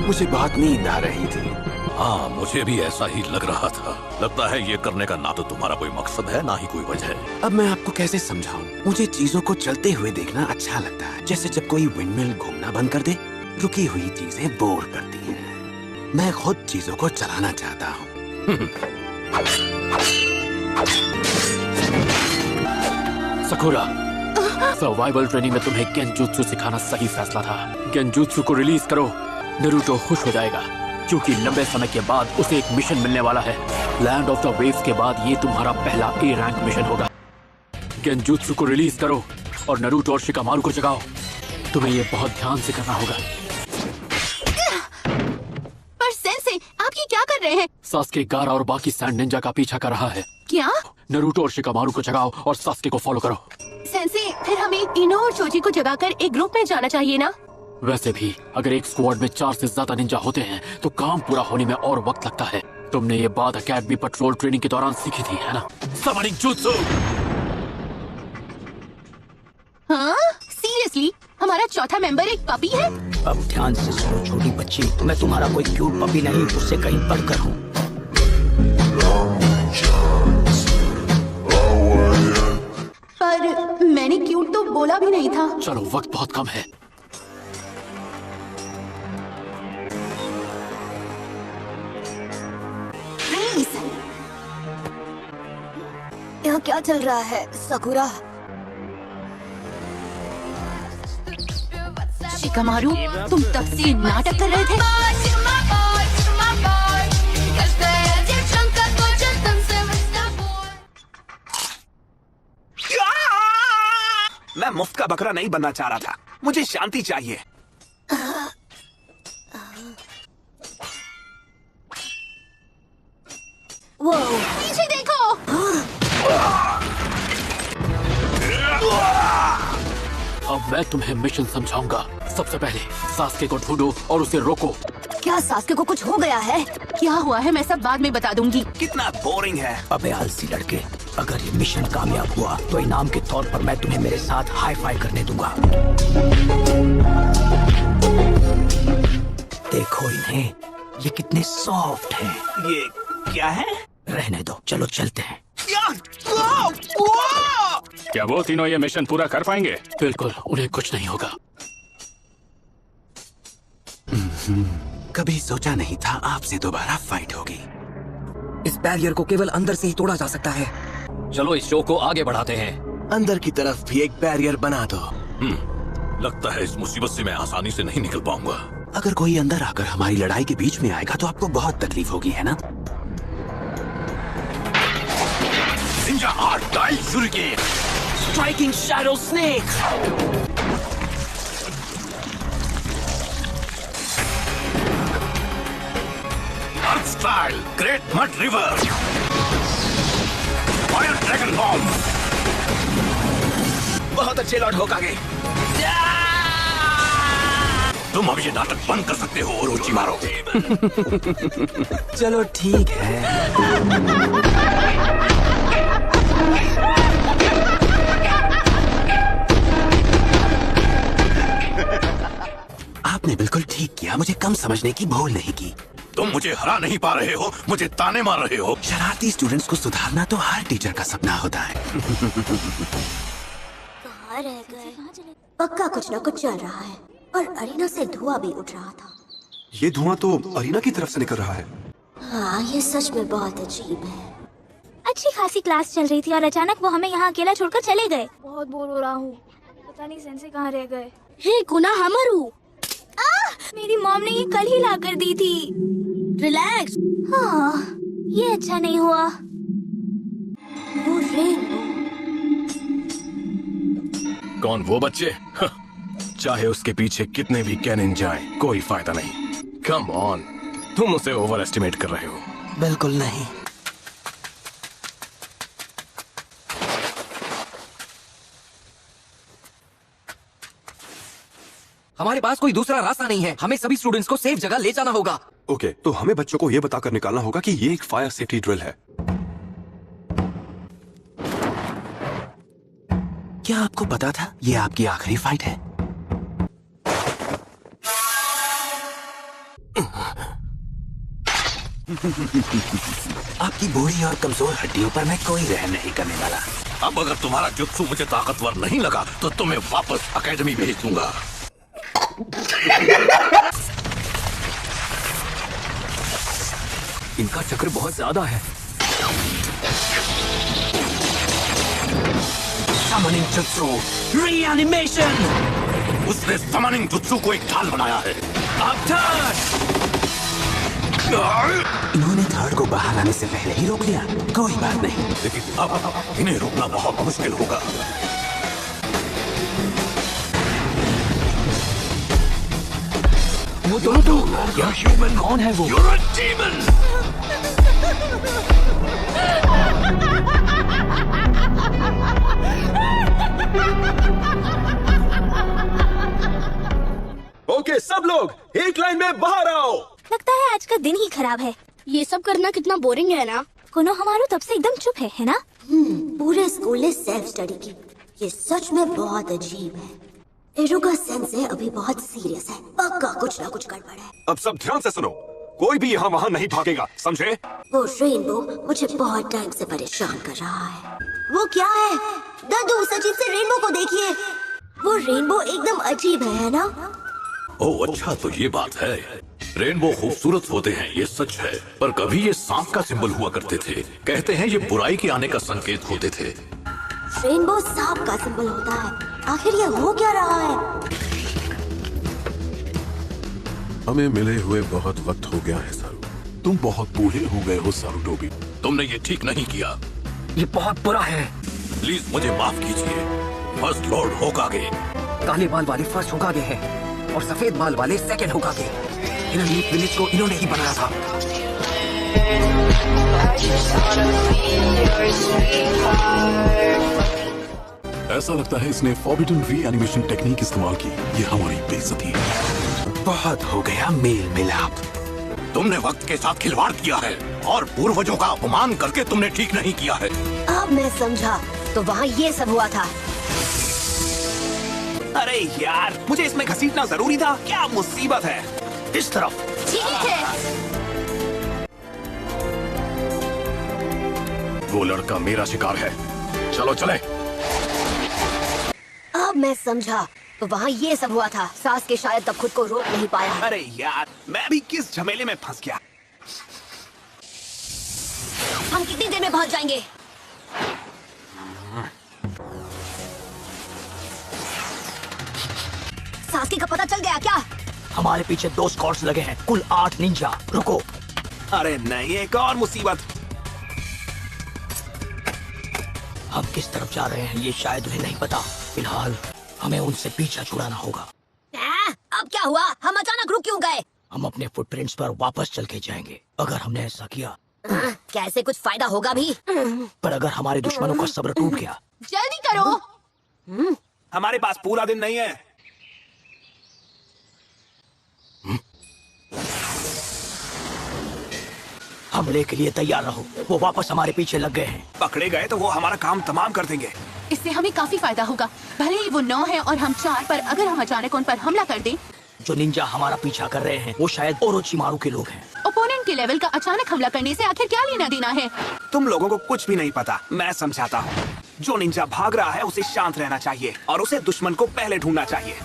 Speaker 14: मुझे बहुत नींद आ रही थी।
Speaker 3: हाँ, मुझे भी ऐसा ही लग रहा था। लगता है ये करने का ना तो तुम्हारा कोई मकसद है, ना ही कोई वजह।
Speaker 14: अब मैं आपको कैसे समझाऊं? मुझे चीजों को चलते हुए देखना अच्छा लगता है, जैसे जब कोई विंडमिल घूमना बंद कर दे। रुकी हुई चीजें बोर करती हैं। मैं खुद चीजों को चलाना चाहता हूँ।
Speaker 6: सकुरा, सर्वाइवल ट्रेनिंग में तुम्हें गेंजुत्सु सिखाना सही फैसला था। गेंजुत्सु को रिलीज करो, नरूटो खुश हो जाएगा, क्योंकि लंबे समय के बाद उसे एक मिशन मिलने वाला है। लैंड ऑफ द वेव्स के बाद ये तुम्हारा पहला A रैंक मिशन होगा। गेंजुत्सु को रिलीज करो और नरूटो और शिकामारू को जगाओ। तुम्हें ये बहुत ध्यान से करना होगा।
Speaker 16: पर सेंसे, आप ये क्या कर रहे हैं?
Speaker 6: सास्के, गारा और बाकी सैंड निंजा का पीछा कर रहा है।
Speaker 16: क्या?
Speaker 6: नरूटो और शिकामारू को जगाओ और सास्के को फॉलो करो।
Speaker 16: सेंसे, फिर हमें इनो और चोजी को जगाकर एक ग्रुप में जाना चाहिए ना?
Speaker 6: वैसे भी अगर एक स्क्वाड में 4 से ज्यादा निंजा होते हैं तो काम पूरा होने में और वक्त लगता है। तुमने ये बात अकेडमी पेट्रोल ट्रेनिंग के दौरान सीखी थी, है ना? Summoning jutsu.
Speaker 16: हाँ? सीरियसली? हमारा चौथा मेंबर एक पपी है?
Speaker 11: अब ध्यान से सुनो छोटी बच्ची, मैं तुम्हारा कोई क्यूट पपी नहीं, उससे कहीं बढ़कर हूँ।
Speaker 16: पर मैंने क्यूट तो बोला भी नहीं था।
Speaker 6: चलो, वक्त बहुत कम है।
Speaker 15: यहाँ क्या चल रहा है सकुरा?
Speaker 16: शिकामारू, तुम तब से नाटक कर रहे थे?
Speaker 7: मैं मुफ्त का बकरा नहीं बनना चाह रहा था, मुझे शांति चाहिए।
Speaker 15: वो
Speaker 16: पीछे देखो।
Speaker 6: अब मैं तुम्हें मिशन समझाऊंगा। सबसे पहले सास्के को ढूंढो और उसे रोको।
Speaker 15: क्या सास्के को कुछ हो गया है?
Speaker 16: क्या हुआ है मैं सब बाद में बता दूंगी।
Speaker 7: कितना बोरिंग है।
Speaker 11: अबे आलसी लड़के, अगर ये मिशन कामयाब हुआ तो इनाम के तौर पर मैं तुम्हें मेरे साथ हाई फाई करने दूंगा। देखो इन्हें, ये कितने सॉफ्ट हैं।
Speaker 7: ये क्या है?
Speaker 11: रहने दो, चलो चलते हैं।
Speaker 6: क्या वो तीनों ये मिशन पूरा कर पाएंगे? बिल्कुल, उन्हें कुछ नहीं होगा।
Speaker 11: कभी सोचा नहीं था आपसे दोबारा फाइट होगी। इस बैरियर को केवल अंदर से ही तोड़ा जा सकता है।
Speaker 12: चलो इस शो को आगे बढ़ाते हैं।
Speaker 10: अंदर की तरफ भी एक बैरियर बना दो।
Speaker 3: लगता है इस मुसीबत से मैं आसानी से नहीं निकल पाऊंगा।
Speaker 11: अगर कोई अंदर आकर हमारी लड़ाई के बीच में आएगा तो आपको बहुत तकलीफ होगी, है ना?
Speaker 3: Ninja art die shuriken.
Speaker 11: Striking shadow snake.
Speaker 3: Earth style great mud river. Fire dragon bomb.
Speaker 7: बहुत अच्छे लॉर्ड होकागे।
Speaker 3: तुम अब ये नाटक बंद कर सकते हो और ऊंची मारो।
Speaker 11: चलो ठीक है। आपने बिल्कुल ठीक किया, मुझे कम समझने की भूल नहीं की।
Speaker 3: तुम मुझे हरा नहीं पा रहे हो, मुझे ताने मार रहे हो।
Speaker 11: शरारती स्टूडेंट्स को सुधारना तो हर टीचर का सपना होता है।
Speaker 15: कहाँ रह गए? पक्का कुछ न कुछ चल रहा है और अरीना से धुआं भी उठ रहा था।
Speaker 17: ये धुआं तो अरीना की तरफ से निकल रहा है।
Speaker 15: हाँ, ये सच में बहुत अजीब है।
Speaker 19: अच्छी खासी क्लास चल रही थी और अचानक वो हमें यहाँ अकेला छोड़कर चले गए। बहुत बोर हो रहा हूँ, पता नहीं सेंसे कहाँ रह गए।
Speaker 18: हे कुना हमरू,
Speaker 19: मेरी मॉम ने ये कल ही ला कर दी थी।
Speaker 18: रिलैक्स।
Speaker 19: हाँ, ये अच्छा नहीं हुआ।
Speaker 15: वो रेनबो।
Speaker 10: कौन वो बच्चे? चाहे उसके पीछे कितने भी कैनन जाएं, कोई फायदा नहीं। कम ऑन, तुम उसे ओवर एस्टिमेट कर रहे हो।
Speaker 11: बिल्कुल नहीं। हमारे पास कोई दूसरा रास्ता नहीं है। हमें सभी स्टूडेंट्स को सेफ जगह ले जाना होगा।
Speaker 17: ओके, तो हमें बच्चों को ये बताकर निकालना होगा कि ये एक फायर सेफ्टी ड्रिल है।
Speaker 11: क्या आपको पता था ये आपकी आखिरी फाइट है? आपकी बूढ़ी और कमजोर हड्डियों पर मैं कोई रहम नहीं करने वाला।
Speaker 3: अब अगर तुम्हारा जुत्सु मुझे ताकतवर नहीं लगा तो तुम्हें वापस एकेडमी भेज दूंगा।
Speaker 11: इनका चक्र बहुत ज्यादा है। Summoning Jutsu Reanimation।
Speaker 3: उसने समनिंग जुत्सु को एक ढाल बनाया है।
Speaker 11: इन्होंने थर्ड को बाहर आने से पहले ही रोक लिया। कोई बात नहीं,
Speaker 3: लेकिन अब इन्हें रोकना बहुत मुश्किल होगा।
Speaker 11: वो दोनों तो ह्यूमन कौन है वो?
Speaker 3: You're a demon!
Speaker 4: ओके, सब लोग एक लाइन में बाहर आओ।
Speaker 19: लगता है आज का दिन ही खराब है।
Speaker 18: ये सब करना कितना बोरिंग है ना।
Speaker 19: कोनो हमारो तब से एकदम चुप है ना?
Speaker 15: पूरे स्कूल ने सेल्फ स्टडी की। ये सच में बहुत अजीब है। एरुका सेंसे अभी बहुत सीरियस है। पक्का कुछ ना कुछ गड़बड़ है।
Speaker 17: अब सब ध्यान से सुनो, कोई भी यहाँ वहाँ नहीं भागेगा, समझे?
Speaker 15: वो रेनबो मुझे बहुत टाइम से परेशान कर रहा है। वो क्या है? दादू, सचिन से रेनबो को देखिए। वो रेनबो एकदम अजीब है ना?
Speaker 3: ओह अच्छा, तो ये बात है। रेनबो खूबसूरत होते हैं, ये सच है, पर कभी ये सांप का सिंबल हुआ करते थे। कहते हैं ये बुराई के आने का संकेत होते थे।
Speaker 15: रेनबो सांप का सिंबल होता है। आखिर ये हो क्या रहा है?
Speaker 13: हमें मिले हुए बहुत वक्त हो गया है सारू। तुम बहुत बूढ़े हो गए हो सारूटोबी।
Speaker 3: तुमने ये ठीक नहीं किया।
Speaker 11: ये बहुत बुरा है।
Speaker 3: प्लीज मुझे माफ कीजिए। First Lord होकागे।
Speaker 11: काले बाल वाले फर्स्ट होकागे हैं और सफेद बाल वाले सेकंड होकागे। इन्होंने विलेज को इन्होंने ही बनाया था।
Speaker 13: ऐसा लगता है इसने फॉरबिडन रीएनिमेशन टेक्निक इस्तेमाल की। ये हमारी बेइज्जती है।
Speaker 11: बहुत हो गया मेल मिलाप।
Speaker 3: तुमने वक्त के साथ खिलवाड़ किया है और पूर्वजों का अपमान करके तुमने ठीक नहीं किया है।
Speaker 15: अब मैं समझा, तो वहाँ ये सब हुआ था।
Speaker 7: अरे यार, मुझे इसमें घसीटना जरूरी था। क्या मुसीबत है।
Speaker 3: इस तरफ।
Speaker 15: ठीक है।
Speaker 3: वो लड़का मेरा शिकार है, चलो चले।
Speaker 15: अब मैं समझा, तो वहाँ ये सब हुआ था। सास के शायद तब खुद को रोक नहीं पाया।
Speaker 7: अरे यार, मैं भी किस झमेले में फंस गया।
Speaker 15: हम कितनी देर में पहुँच जाएंगे? सास्की का पता चल गया क्या?
Speaker 11: हमारे पीछे 2 स्क्वाड्स लगे हैं, कुल 8 निंजा। रुको।
Speaker 7: अरे नहीं, एक और मुसीबत।
Speaker 11: हम किस तरफ जा रहे हैं ये शायद उन्हें नहीं पता। फिलहाल हमें उनसे पीछा छुड़ाना होगा।
Speaker 15: अब क्या हुआ? हम अचानक रुक क्यों गए?
Speaker 11: हम अपने फुटप्रिंट्स पर वापस चल के जाएंगे। अगर हमने ऐसा किया,
Speaker 15: क्या इससे कुछ फायदा होगा भी?
Speaker 11: पर अगर हमारे दुश्मनों का सब्र टूट गया।
Speaker 16: जल्दी करो।
Speaker 7: हमारे पास पूरा दिन नहीं है।
Speaker 11: हमले के लिए तैयार रहो। वो वापस हमारे पीछे लग गए हैं।
Speaker 7: पकड़े गए तो वो हमारा काम तमाम कर देंगे।
Speaker 16: इससे हमें काफी फायदा होगा। भले ही वो 9 है और हम 4, पर अगर हम अचानक उन पर हमला कर दें।
Speaker 11: जो निंजा हमारा पीछा कर रहे हैं वो शायद ओरोचिमारू के लोग हैं।
Speaker 16: ओपोनेंट के लेवल का अचानक हमला करने से आखिर क्या लेना देना है?
Speaker 7: तुम लोगों को कुछ भी नहीं पता, मैं समझाता हूँ। जो निंजा भाग रहा है उसे शांत रहना चाहिए और उसे दुश्मन को पहले ढूंढना चाहिए।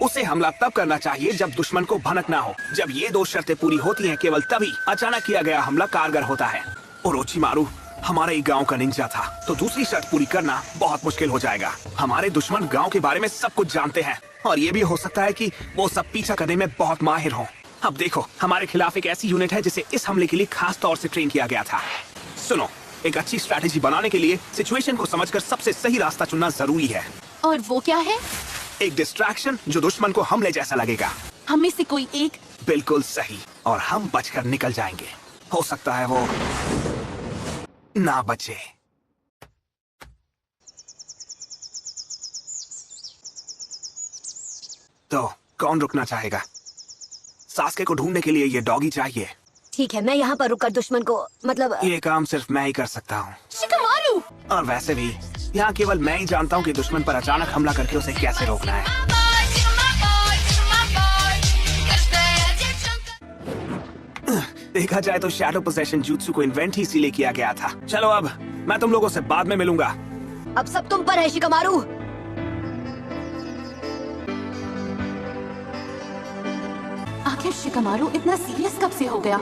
Speaker 7: उसे हमला तब करना चाहिए जब दुश्मन को भनक ना हो। जब ये 2 शर्तें पूरी होती हैं, केवल तभी अचानक किया गया हमला कारगर होता है। ओरोचिमारू हमारे गांव का निंजा था, तो दूसरी शर्त पूरी करना बहुत मुश्किल हो जाएगा। हमारे दुश्मन गांव के बारे में सब कुछ जानते हैं और ये भी हो सकता है कि वो सब पीछा करने में बहुत माहिर हों। अब देखो, हमारे खिलाफ एक ऐसी यूनिट है जिसे इस हमले के लिए खास तौर से ट्रेन किया गया था। सुनो, एक अच्छी स्ट्रैटेजी बनाने के लिए सिचुएशन को समझकर सबसे सही रास्ता चुनना जरूरी है।
Speaker 16: और वो क्या है?
Speaker 7: एक डिस्ट्रैक्शन जो दुश्मन को हमले जैसा लगेगा।
Speaker 16: हम में से कोई एक।
Speaker 7: बिल्कुल सही, और हम बचकर निकल जाएंगे। हो सकता है वो ना बचे। तो कौन रुकना चाहेगा? सास्के को ढूंढने के लिए ये डॉगी चाहिए।
Speaker 15: ठीक है, मैं यहाँ पर रुककर दुश्मन को, मतलब
Speaker 7: ये काम सिर्फ मैं ही कर सकता हूँ।
Speaker 16: शिकामारू!
Speaker 7: और वैसे भी यहाँ केवल मैं ही जानता हूँ कि दुश्मन पर अचानक हमला करके उसे कैसे रोकना है। देखा जाए तो शैडो पोजेशन jutsu को इन्वेंट ही इसीलिए किया गया था। चलो अब मैं तुम लोगों से बाद में मिलूंगा।
Speaker 15: अब सब तुम पर है शिकामारू।
Speaker 16: आखिर शिकामारू इतना सीरियस कब से हो गया?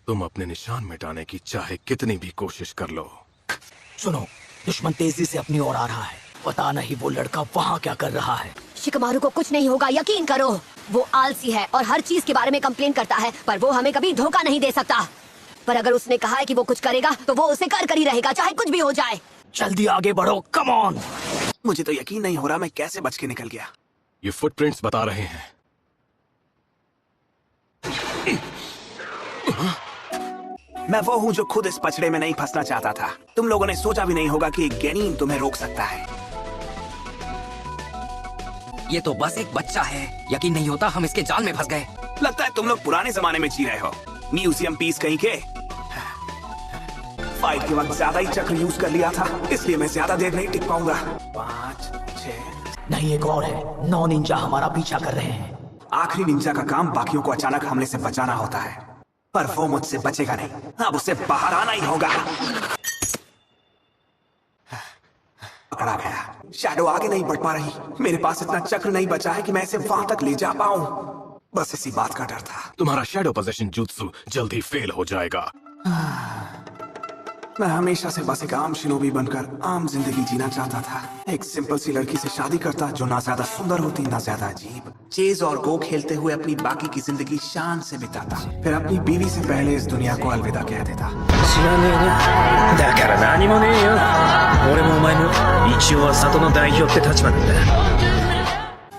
Speaker 10: तुम अपने निशान मिटाने की चाहे कितनी भी कोशिश कर लो।
Speaker 11: सुनो, दुश्मन तेजी से अपनी ओर आ रहा है। पता नहीं वो लड़का वहाँ क्या कर रहा है।
Speaker 15: शिकामारू को कुछ नहीं होगा, यकीन करो। वो आलसी है और हर चीज के बारे में कंप्लेन करता है, पर वो हमें कभी धोखा नहीं दे सकता। पर अगर उसने कहा है कि वो कुछ करेगा, तो वो उसे कर ही रहेगा, चाहे कुछ भी हो जाए।
Speaker 11: जल्दी आगे बढ़ो, कम ऑन।
Speaker 7: मुझे तो यकीन नहीं हो रहा मैं कैसे बच के निकल गया।
Speaker 10: ये फुटप्रिंट्स बता रहे हैं।
Speaker 7: मैं वो हूँ जो खुद इस पचड़े में नहीं फंसना चाहता था। तुम लोगों ने सोचा भी नहीं होगा कि एक गेनीन तुम्हें रोक सकता है।
Speaker 11: ये तो बस एक बच्चा है। यकीन नहीं होता हम इसके जाल में फंस गए।
Speaker 7: लगता है तुम लोग पुराने जमाने में जी रहे हो। म्यूजियम पीस कहीं के। फाइट के वक्त ज्यादा ही चक्र यूज कर लिया था, इसलिए मैं ज्यादा देर नहीं टिक पाऊंगा। 5, 6।
Speaker 11: नहीं, एक और है। 9 निंजा हमारा पीछा कर रहे हैं।
Speaker 7: आखिरी निंजा का काम बाकियों को अचानक हमले से बचाना होता है, पर वो मुझसे बचेगा नहीं। अब उसे बाहर आना ही होगा। पकड़ा गया। शैडो आगे नहीं बढ़ पा रही। मेरे पास इतना चक्र नहीं बचा है कि मैं इसे वहां तक ले जा पाऊं। बस इसी बात का डर था।
Speaker 10: तुम्हारा शैडो पोजेशन jutsu जल्द ही फेल हो जाएगा।
Speaker 7: मैं हमेशा से बस एक आम शिनोबी बनकर आम जिंदगी जीना चाहता था। एक सिंपल सी लड़की से शादी करता जो ना ज्यादा सुंदर होती ना ज्यादा अजीब। चेज और गो खेलते हुए अपनी बाकी की जिंदगी शान से बिताता, फिर अपनी बीवी से पहले इस दुनिया को अलविदा कह देता।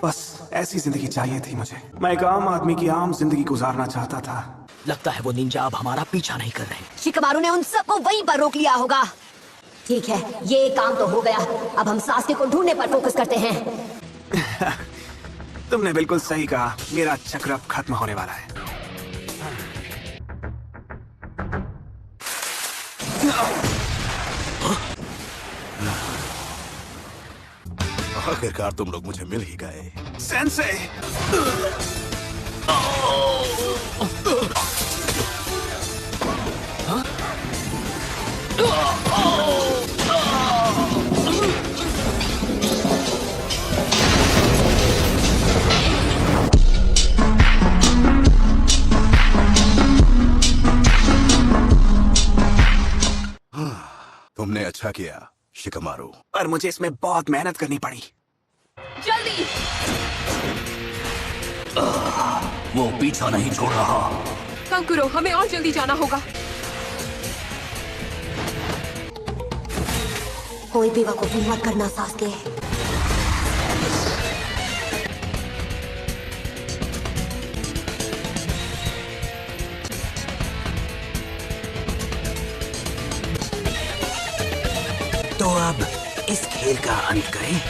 Speaker 7: बस ऐसी जिंदगी चाहिए थी मुझे। मैं एक आम आदमी की आम जिंदगी गुजारना चाहता था।
Speaker 11: लगता है वो निंजा अब हमारा पीछा नहीं कर रहे।
Speaker 15: शिकामारू ने उन सबको वहीं पर रोक लिया होगा। ठीक है, ये काम तो हो गया। अब हम सास्के को ढूंढने पर फोकस करते हैं।
Speaker 7: तुमने बिल्कुल सही कहा, मेरा चक्र अब खत्म होने वाला है।
Speaker 10: आखिरकार तुम लोग मुझे मिल ही गए।
Speaker 7: सेंसे!
Speaker 10: तुमने अच्छा किया शिकामारू।
Speaker 7: पर मुझे इसमें बहुत मेहनत करनी पड़ी।
Speaker 5: जल्दी!
Speaker 11: वो पीछा नहीं छोड़ रहा।
Speaker 8: कांकुरो, हमें और जल्दी जाना होगा।
Speaker 15: कोई बेवकूफी मत करना सास्के।
Speaker 11: तो अब इस खेल का अंत करें।